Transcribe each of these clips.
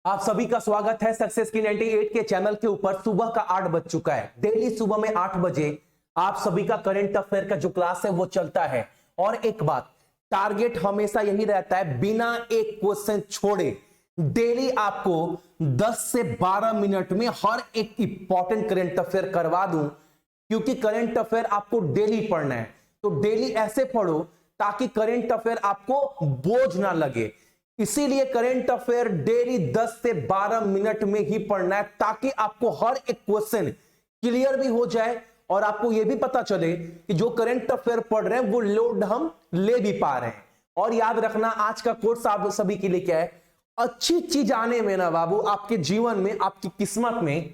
आप सभी का स्वागत है सक्सेस की 98 के चैनल के ऊपर। सुबह का 8 बज चुका है। डेली सुबह में 8 बजे आप सभी का करंट अफेयर का जो क्लास है वो चलता है। और एक बात, टारगेट हमेशा यही रहता है, बिना एक क्वेश्चन छोड़े डेली आपको 10 से 12 मिनट में हर एक इंपॉर्टेंट करंट अफेयर करवा दूं, क्योंकि करंट अफेयर आपको डेली पढ़ना है। तो डेली ऐसे पढ़ो ताकि करंट अफेयर आपको बोझ ना लगे। इसीलिए करंट अफेयर डेली 10 से 12 मिनट में ही पढ़ना है, ताकि आपको हर एक क्वेश्चन क्लियर भी हो जाए और आपको यह भी पता चले कि जो करंट अफेयर पढ़ रहे हैं वो लोड हम ले भी पा रहे हैं। और याद रखना, आज का कोर्स आप सभी के लिए क्या है, अच्छी चीज आने में ना बाबू, आपके जीवन में, आपकी किस्मत में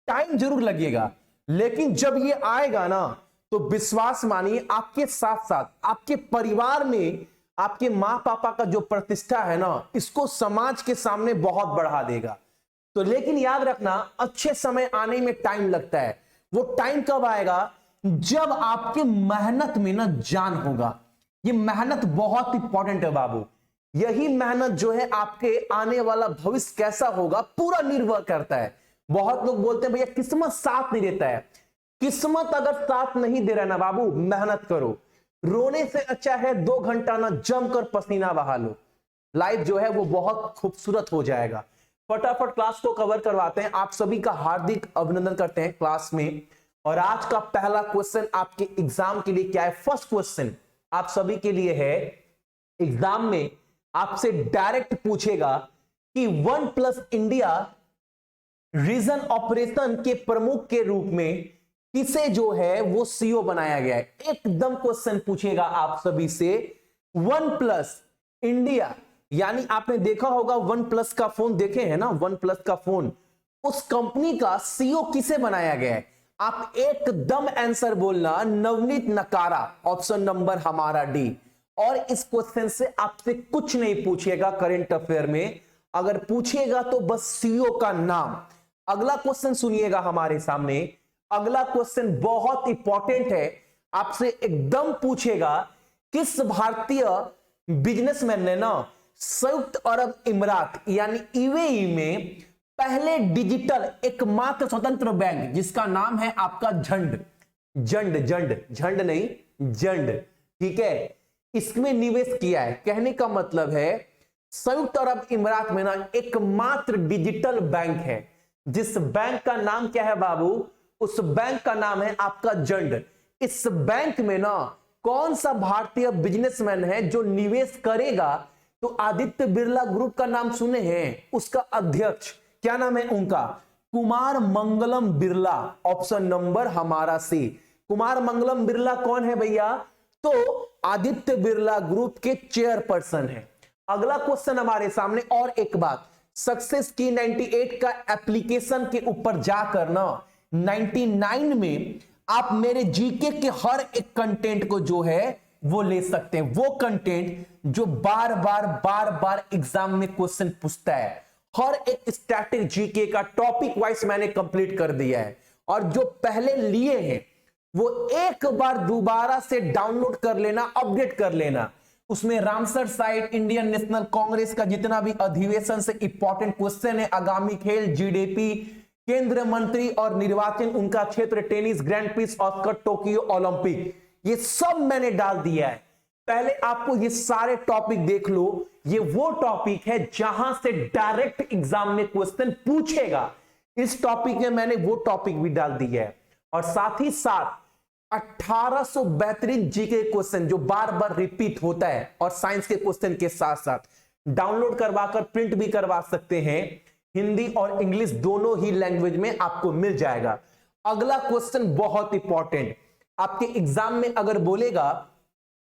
टाइम जरूर लगेगा, लेकिन जब ये आएगा ना तो विश्वास मानिए आपके साथ साथ आपके परिवार में आपके मां पापा का जो प्रतिष्ठा है ना, इसको समाज के सामने बहुत बढ़ा देगा। तो लेकिन याद रखना, अच्छे समय आने में टाइम लगता है। वो टाइम कब आएगा? जब आपके मेहनत में ना जान होगा। ये मेहनत बहुत इंपॉर्टेंट है बाबू। यही मेहनत जो है आपके आने वाला भविष्य कैसा होगा पूरा निर्भर करता है। बहुत लोग बोलते हैं भैया किस्मत साथ नहीं देता है। किस्मत अगर साथ नहीं दे रहा ना बाबू, मेहनत करो। रोने से अच्छा है 2 घंटा ना जमकर पसीना बहा लो। लाइफ जो है वो बहुत खूबसूरत हो जाएगा। फटाफट क्लास को कवर करवाते हैं। आप सभी का हार्दिक अभिनंदन करते हैं क्लास में। और आज का पहला क्वेश्चन आपके एग्जाम के लिए क्या है? फर्स्ट क्वेश्चन आप सभी के लिए है, एग्जाम में आपसे डायरेक्ट पूछेगा कि one plus India region operation के प्रमुख के रूप में किसे जो है वो सीईओ बनाया गया है। एकदम क्वेश्चन पूछेगा आप सभी से। वन प्लस इंडिया, यानी आपने देखा होगा वन प्लस का फोन, देखे हैं ना वन प्लस का फोन, उस कंपनी का सीईओ किसे बनाया गया है? आप एकदम आंसर बोलना, नवनीत नकारा, ऑप्शन नंबर हमारा डी। और इस क्वेश्चन से आपसे कुछ नहीं पूछेगा करंट अफेयर में। अगर पूछेगा तो बस सीईओ का नाम। अगला क्वेश्चन सुनिएगा हमारे सामने। अगला क्वेश्चन बहुत इंपॉर्टेंट है। आपसे एकदम पूछेगा किस भारतीय बिजनेसमैन ने ना संयुक्त अरब इमारात यानी यूएई में पहले डिजिटल एकमात्र स्वतंत्र बैंक, जिसका नाम है आपका झंड, झंड नहीं झंड, ठीक है, इसमें निवेश किया है। कहने का मतलब है संयुक्त अरब इमारात में ना एकमात्र डिजिटल बैंक है। जिस बैंक का नाम क्या है बाबू? उस बैंक का नाम है आपका झंड। इस बैंक में ना कौन सा भारतीय बिजनेसमैन है जो निवेश करेगा? तो आदित्य बिरला ग्रुप का नाम सुने हैं। उसका अध्यक्ष क्या नाम है उनका? कुमार मंगलम बिरला। ऑप्शन नंबर हमारा सी। कुमार मंगलम बिरला कौन है भैया? तो आदित्य बिरला ग्रुप के चेयरपर्सन है। अगला क्वेश्चन हमारे सामने। और एक बात, सक्सेस की 98 का एप्लीकेशन के ऊपर जाकर ना 99 में आप मेरे जीके के हर एक कंटेंट को जो है वो ले सकते हैं। वो कंटेंट जो बार बार एग्जाम में क्वेश्चन पूछता है। हर एक स्टैटिक जीके का टॉपिक वाइज मैंने कंप्लीट कर दिया है। और जो पहले लिए हैं वो एक बार दोबारा से डाउनलोड कर लेना, अपडेट कर लेना। उसमें Ramsar site, Indian national Congress का जितना भी अधिवेशन से इंपॉर्टेंट क्वेश्चन है, आगामी खेल, जीडीपी, केंद्रीय मंत्री और निर्वाचन, उनका क्षेत्र, tennis, grand prix, Oscar, Tokyo Olympic, ये सब मैंने डाल दिया है। पहले आपको ये सारे टॉपिक देख लो। ये वो टॉपिक है जहां से डायरेक्ट एग्जाम में क्वेश्चन पूछेगा। इस टॉपिक में मैंने वो टॉपिक भी डाल दिया है। और साथ ही साथ 1800 बेहतरीन जीके क्वेश्चन जो बार बार रिपीट होता है, और साइंस के क्वेश्चन के साथ साथ डाउनलोड करवाकर प्रिंट भी करवा सकते हैं। हिंदी और इंग्लिश दोनों ही लैंग्वेज में आपको मिल जाएगा। अगला क्वेश्चन बहुत इंपॉर्टेंट, आपके एग्जाम में अगर बोलेगा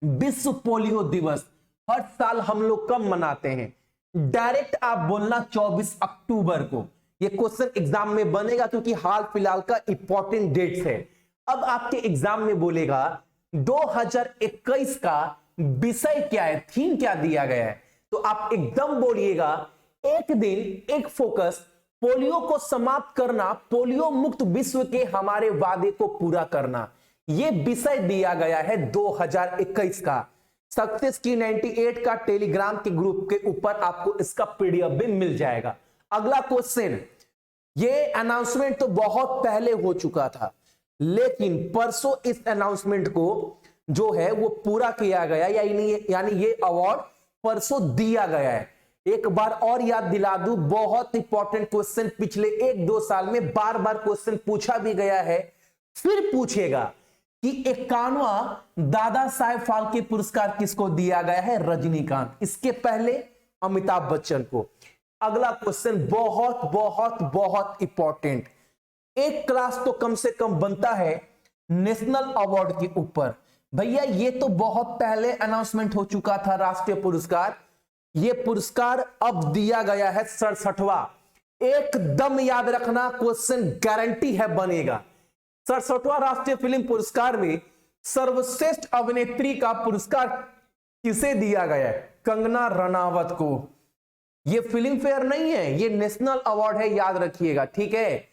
विश्व पोलियो दिवस हर साल हम लोग कब मनाते हैं? डायरेक्ट आप बोलना 24 अक्टूबर को। यह क्वेश्चन एग्जाम में बनेगा क्योंकि हाल फिलहाल का इंपॉर्टेंट डेट्स है। अब आपके एग्जाम में बोलेगा 2021 का विषय क्या है, थीम क्या दिया गया है? तो आप एकदम बोलिएगा एक दिन एक फोकस, पोलियो को समाप्त करना, पोलियो मुक्त विश्व के हमारे वादे को पूरा करना। यह विषय दिया गया है 2021 का। सक्सेस की 98 का टेलीग्राम के ग्रुप के ऊपर आपको इसका पीडीएफ भी मिल जाएगा। अगला क्वेश्चन, ये अनाउंसमेंट तो बहुत पहले हो चुका था, लेकिन परसों इस अनाउंसमेंट को जो है वो पूरा किया गया, यानी ये अवार्ड परसों दिया गया है। एक बार और याद दिला दूं, बहुत इंपॉर्टेंट क्वेश्चन, पिछले 1-2 साल में बार बार क्वेश्चन पूछा भी गया है, फिर पूछेगा कि 51वां दादा साहेब फाल्के पुरस्कार किसको दिया गया है? रजनीकांत। इसके पहले अमिताभ बच्चन को। अगला क्वेश्चन बहुत बहुत बहुत इंपॉर्टेंट, एक क्लास तो कम से कम बनता है नेशनल अवार्ड के ऊपर। भैया ये तो बहुत पहले अनाउंसमेंट हो चुका था राष्ट्रीय पुरस्कार, ये पुरस्कार अब दिया गया है 67वां। एकदम याद रखना, क्वेश्चन गारंटी है बनेगा। 67वां राष्ट्रीय फिल्म पुरस्कार में सर्वश्रेष्ठ अभिनेत्री का पुरस्कार किसे दिया गया है? कंगना रनावत को। ये फिल्म फेयर नहीं है, ये नेशनल अवार्ड है, याद रखिएगा, ठीक है।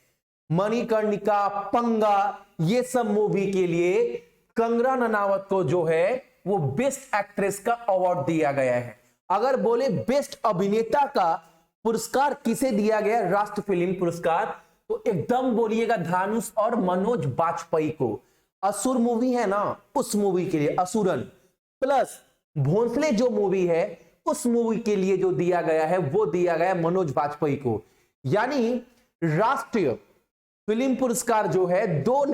मणिकर्णिका, पंगा, ये सब मूवी के लिए कंगना रनावत को जो है वो बेस्ट एक्ट्रेस का अवार्ड दिया गया है। अगर बोले बेस्ट अभिनेता का पुरस्कार किसे दिया गया राष्ट्रीय फिल्म पुरस्कार, तो एकदम बोलिएगा धनुष और मनोज बाजपेयी को। असुर मूवी है ना, उस मूवी के लिए असुरन, प्लस भोंसले जो मूवी है उस मूवी के लिए जो दिया गया है वो दिया गया मनोज बाजपेयी को। यानी राष्ट्रीय फिल्म पुरस्कार जो है दो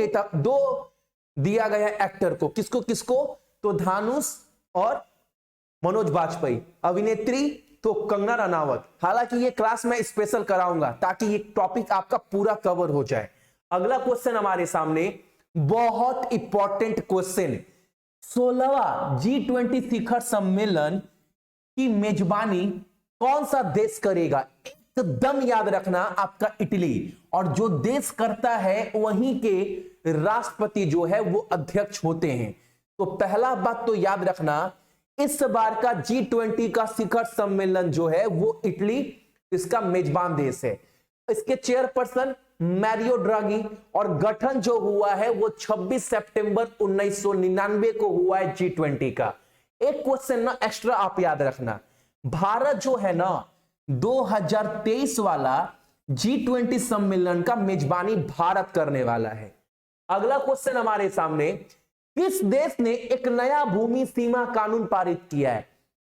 दिया गया एक्टर को। किसको किसको? तो धनुष और मनोज बाजपेयी। अभिनेत्री तो कंगना रनावत। हालांकि ये क्लास में स्पेशल कराऊंगा ताकि ये टॉपिक आपका पूरा कवर हो जाए। अगला क्वेश्चन हमारे सामने बहुत इंपॉर्टेंट क्वेश्चन, 16वां G20 शिखर सम्मेलन की मेजबानी कौन सा देश करेगा? एकदम याद रखना, आपका इटली। और जो देश करता है वहीं के राष्ट्रपति जो है वो अध्यक्ष होते हैं। तो पहला बात तो याद रखना, इस बार का G20 का शिखर सम्मेलन जो है वो इटली इसका मेजबान देश है। इसके चेयरपर्सन मैरियो ड्रागी, और गठन जो हुआ है वो 26 सितंबर 1999 को हुआ है G20 का। एक क्वेश्चन ना एक्स्ट्रा आप याद रखना, भारत जो है ना 2023 वाला G20 सम्मेलन का मेजबानी भारत करने वाला है। अगला क्वेश्चन हमारे सामने, किस देश ने एक नया भूमि सीमा कानून पारित किया है?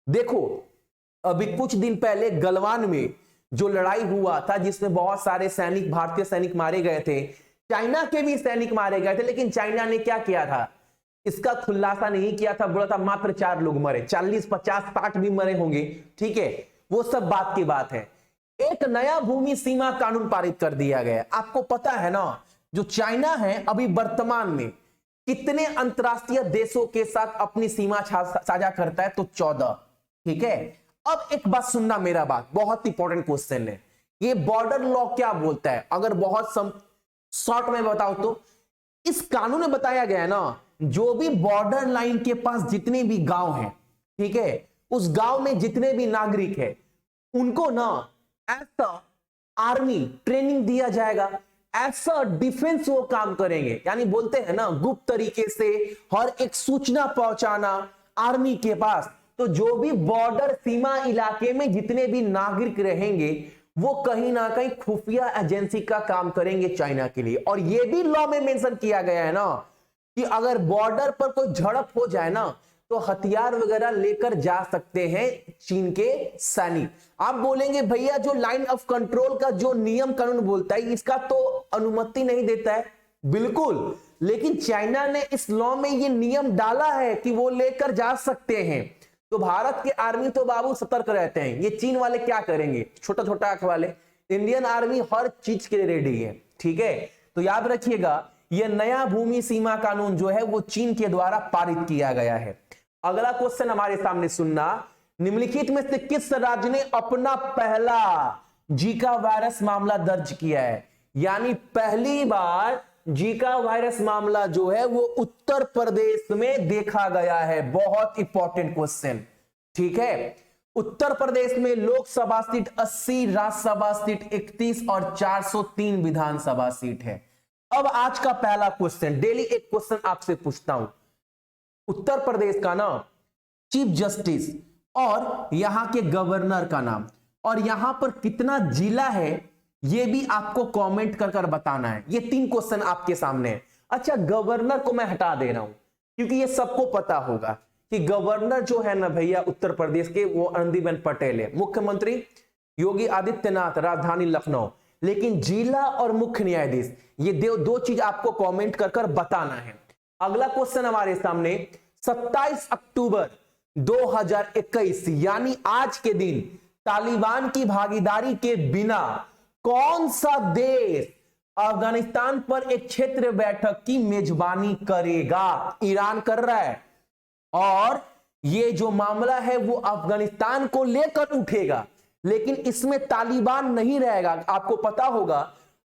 देखो अभी कुछ दिन पहले गलवान में जो लड़ाई हुआ था जिसमें बहुत सारे सैनिक, भारतीय सैनिक मारे गए थे, चाइना के भी सैनिक मारे गए थे, लेकिन चाइना ने क्या किया था? इसका खुलासा नहीं किया था, बोला था मात्र 4 लोग मरे, 40, 50, 60 भी मरे होंगे, ठीक है, वो सब बात की बात है। एक नया भूमि सीमा कानून पारित कर दिया गया। आपको पता है ना, जो चाइना है अभी वर्तमान में कितने अंतरराष्ट्रीय देशों के साथ अपनी सीमा साझा करता है? तो 14, ठीक है। अब एक बात सुनना, मेरा बात बहुत इंपॉर्टेंट क्वेश्चन है। ये बॉर्डर लॉ क्या बोलता है? अगर बहुत शॉर्ट में बताओ तो इस कानून में बताया गया है ना, जो भी बॉर्डर लाइन के पास जितने भी गांव हैं, ठीक है, उस गांव में जितने भी नागरिक हैं उनको ना ऐसा आर्मी ट्रेनिंग दिया जाएगा, ऐसा डिफेंस वो काम करेंगे। यानी बोलते हैं ना गुप्त तरीके से हर एक सूचना पहुंचाना आर्मी के पास। तो जो भी बॉर्डर सीमा इलाके में जितने भी नागरिक रहेंगे वो कहीं ना कहीं खुफिया एजेंसी का काम करेंगे चाइना के लिए। और ये भी लॉ में मेंशन किया गया है ना कि अगर बॉर्डर पर कोई झड़प हो जाए ना तो हथियार वगैरह लेकर जा सकते हैं चीन के सैनिक। आप बोलेंगे भैया जो लाइन ऑफ कंट्रोल का जो नियम कानून बोलता है इसका तो अनुमति नहीं देता है। बिल्कुल, लेकिन चाइना ने इस लॉ में ये नियम डाला है कि वो लेकर जा सकते हैं। तो भारत के आर्मी तो बाबू सतर्क रहते हैं। ये चीन वाले क्या करेंगे, छोटा छोटा आंख वाले। इंडियन आर्मी हर चीज के लिए रेडी है, ठीक है। तो याद रखिएगा यह नया भूमि सीमा कानून जो है वो चीन के द्वारा पारित किया गया है। अगला क्वेश्चन हमारे सामने सुनना, निम्नलिखित में से किस राज्य ने अपना पहला जीका वायरस मामला दर्ज किया है? यानी पहली बार जीका वायरस मामला जो है वो उत्तर प्रदेश में देखा गया है। बहुत इंपॉर्टेंट क्वेश्चन, ठीक है। उत्तर प्रदेश में लोकसभा सीट 80, राज्यसभा सीट 31 और 403 विधानसभा सीट है। अब आज का पहला क्वेश्चन, डेली एक क्वेश्चन आपसे पूछता हूं। उत्तर प्रदेश का नाम चीफ जस्टिस और यहां के गवर्नर का नाम और यहां पर कितना जिला है ये भी आपको कमेंट कर कर बताना है। ये 3 क्वेश्चन आपके सामने है। अच्छा, गवर्नर को मैं हटा दे रहा हूं क्योंकि ये सबको पता होगा कि गवर्नर जो है ना भैया उत्तर प्रदेश के वो आनंदीबेन पटेल है, मुख्यमंत्री योगी आदित्यनाथ राजधानी लखनऊ। लेकिन जिला और मुख्य न्यायाधीश ये दो चीज आपको कमेंट कर कर बताना है। अगला क्वेश्चन हमारे सामने 27 अक्टूबर 2021 यानी आज के दिन तालिबान की भागीदारी के बिना कौन सा देश अफगानिस्तान पर एक क्षेत्रीय बैठक की मेजबानी करेगा? ईरान कर रहा है और ये जो मामला है वो अफगानिस्तान को लेकर उठेगा, लेकिन इसमें तालिबान नहीं रहेगा। आपको पता होगा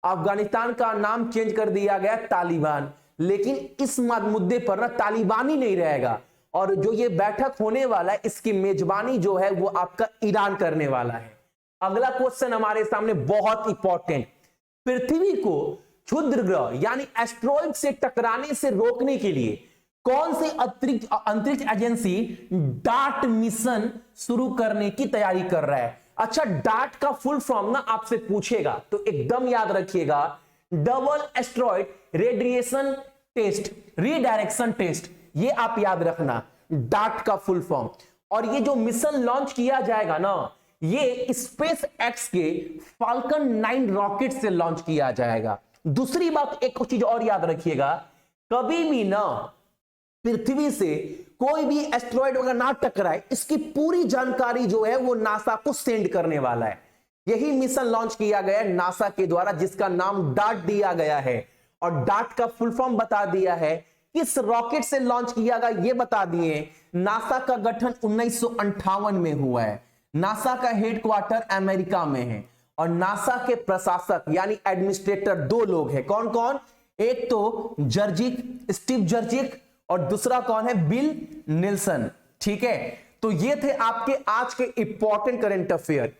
अफगानिस्तान का नाम चेंज कर दिया गया तालिबान, लेकिन इस मुद्दे पर ना तालिबान ही नहीं रहेगा। और जो ये बैठक होने वाला है इसकी मेजबानी जो है वो आपका ईरान करने वाला है। अगला क्वेश्चन हमारे सामने बहुत इंपॉर्टेंट, पृथ्वी को क्षुद्र ग्रह यानी एस्ट्रॉइड से टकराने से रोकने के लिए कौन सी अंतरिक्ष एजेंसी डार्ट मिशन शुरू करने की तैयारी कर रहा है? अच्छा, डार्ट का फुल फॉर्म ना आपसे पूछेगा तो एकदम याद रखिएगा, double asteroid radiation test redirection test, ये आप याद रखना, डार्ट का फुल फॉर्म। और ये जो मिशन लॉन्च किया जाएगा ना ये स्पेस एक्स के फाल्कन 9 रॉकेट से लॉन्च किया जाएगा। दूसरी बात एक चीज और याद रखिएगा, कभी भी ना पृथ्वी से कोई भी एस्ट्रॉइड वगैरह ना टकराए, इसकी पूरी जानकारी जो है वो नासा को सेंड करने वाला है। यही मिशन लॉन्च किया गया है नासा के द्वारा जिसका नाम डार्ट दिया गया है। और डार्ट का फुल फॉर्म बता दिया है, किस रॉकेट से लॉन्च किया गया ये बता दिए। नासा का गठन 1958 में हुआ है। नासा का हेडक्वार्टर अमेरिका में है और नासा के प्रशासक यानी एडमिनिस्ट्रेटर 2 लोग हैं। कौन कौन? एक तो स्टीव जर्जिक और दूसरा कौन है? Bill Nelson. ठीक है, तो ये थे आपके आज के इंपॉर्टेंट करंट अफेयर।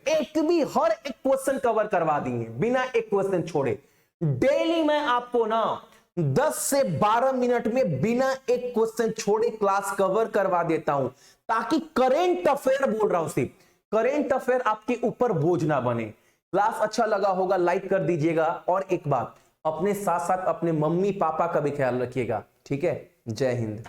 हर एक क्वेश्चन कवर करवा देंगे बिना एक क्वेश्चन छोड़े। डेली मैं आपको ना 10 से 12 मिनट में बिना एक क्वेश्चन छोड़े क्लास कवर करवा देता हूं, ताकि करेंट अफेयर बोल रहा हूं, सिर्फ करेंट अफेयर आपके ऊपर बोझ ना बने। क्लास अच्छा लगा होगा लाइक कर दीजिएगा, और एक बात, अपने साथ साथ अपने मम्मी पापा का भी ख्याल रखिएगा। ठीक है, जय हिंद।